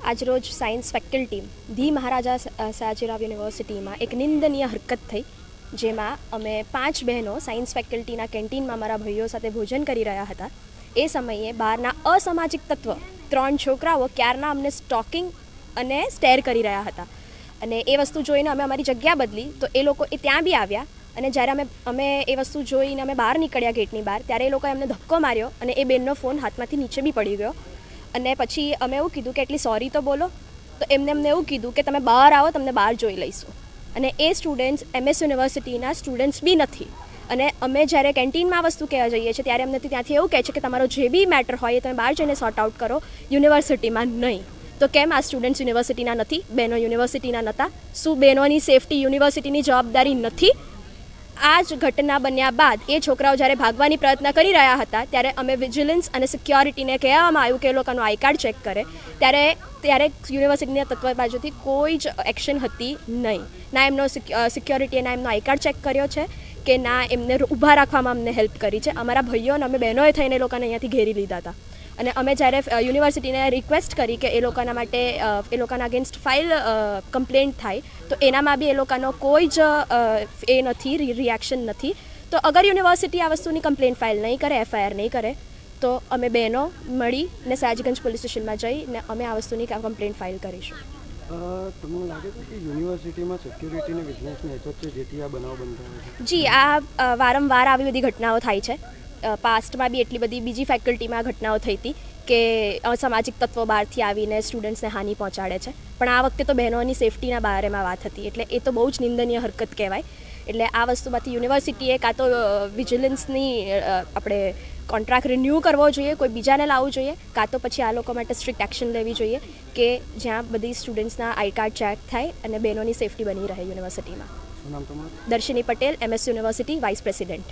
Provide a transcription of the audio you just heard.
આજરોજ science faculty the Maharaja Sayajirao યુનિવર્સિટીમાં એક નિંદનીય હરકત થઈ, જેમાં અમે 5 બહેનો સાયન્સ ફેકલ્ટીના કેન્ટીનમાં મારા ભાઈઓ સાથે ભોજન કરી રહ્યા હતા. એ સમયે બહારના અસામાજિક તત્વ 3 છોકરાઓ ક્યારના અમને સ્ટોકિંગ અને સ્ટેર કરી રહ્યા હતા. અને એ વસ્તુ જોઈને અમે અમારી જગ્યા બદલી તો એ લોકો ત્યાં બી આવ્યા. અને જ્યારે અમે એ વસ્તુ જોઈને અમે બહાર નીકળ્યા ગેટની બહાર, ત્યારે એ લોકોએ અમને ધક્કો માર્યો અને એ બેનનો ફોન હાથમાંથી નીચે બી પડી ગયો. અને પછી અમે એવું કીધું કે એટલી સોરી તો બોલો. તો એમને એવું કીધું કે તમે બહાર આવો, તમને બહાર જોઈ લઈશું. અને એ સ્ટુડન્ટ્સ MS યુનિવર્સિટીના સ્ટુડન્ટ્સ બી નથી. અને અમે જ્યારે કેન્ટીનમાં વસ્તુ કહેવા જઈએ છીએ ત્યારે અમને ત્યાંથી એવું કહે છે કે તમારો જે બી મેટર હોય એ તમે બહાર જઈને સોર્ટ આઉટ કરો, યુનિવર્સિટીમાં નહીં. તો કેમ આ સ્ટુડન્ટ્સ યુનિવર્સિટીના નથી? બહેનો યુનિવર્સિટીના નહોતા? શું બહેનોની સેફટી યુનિવર્સિટીની જવાબદારી નથી? આ જ ઘટના બન્યા બાદ એ છોકરાઓ જ્યારે ભાગવાની પ્રયત્ન કરી રહ્યા હતા, ત્યારે અમે વિજિલન્સ અને સિક્યોરિટીને કહેવામાં આવ્યું કે એ લોકોનું આઈ કાર્ડ ચેક કરે. ત્યારે યુનિવર્સિટીના તત્વ બાજુથી કોઈ જ એક્શન હતી નહીં. ના એમનો સિક્યોરિટીએ ના એમનો આઈ કાર્ડ ચેક કર્યો છે કે ના એમને ઊભા રાખવામાં અમને હેલ્પ કરી છે. અમારા ભાઈઓ અને અમે બહેનોએ થઈને એ લોકોને અહીંયાથી ઘેરી લીધા હતા. અને અમે જ્યારે યુનિવર્સિટીને રિક્વેસ્ટ કરી કે એ લોકોના માટે એ લોકોના અગેન્સ્ટ ફાઇલ કમ્પ્લેન્ટ થાય, તો એનામાં બી એ લોકોનો કોઈ જ એ નથી, રિએક્શન નથી. તો અગર યુનિવર્સિટી આ વસ્તુની કમ્પ્લેન્ટ ફાઇલ નહીં કરે, FIR નહીં કરે, તો અમે બહેનો મળીને સયાજીગંજ પોલીસ સ્ટેશનમાં જઈને અમે આ વસ્તુની કમ્પ્લેન્ટ ફાઇલ કરીશું. તમને લાગે છે કે યુનિવર્સિટીમાં સિક્યુરિટી અને વિજિલન્સની અછત છે, જેથી આ બનાવ બનતો હોય છે? જી, આ વારંવાર આવી બધી ઘટનાઓ થાય છે. પાસ્ટમાં બી એટલી બધી બીજી ફેકલ્ટીમાં ઘટનાઓ થઈ હતી કે અસામાજિક તત્વો બહારથી આવીને સ્ટુડન્ટ્સને હાનિ પહોંચાડે છે. પણ આ વખતે તો બહેનોની સેફટીના બારેમાં વાત હતી, એટલે એ તો બહુ જ નિંદનીય હરકત કહેવાય. એટલે આ વસ્તુમાંથી યુનિવર્સિટીએ કાં તો વિજિલન્સની આપણે કોન્ટ્રાક્ટ રિન્યૂ કરવો જોઈએ, કોઈ બીજાને લાવવું જોઈએ, કાં તો પછી આ લોકો માટે સ્ટ્રિક્ટ એક્શન લેવી જોઈએ કે જ્યાં બધી સ્ટુડન્ટ્સના આઈ કાર્ડ ચેક થાય અને બહેનોની સેફટી બની રહે યુનિવર્સિટીમાં. શું નામ તમારું? Darshini Patel, MS university vice president.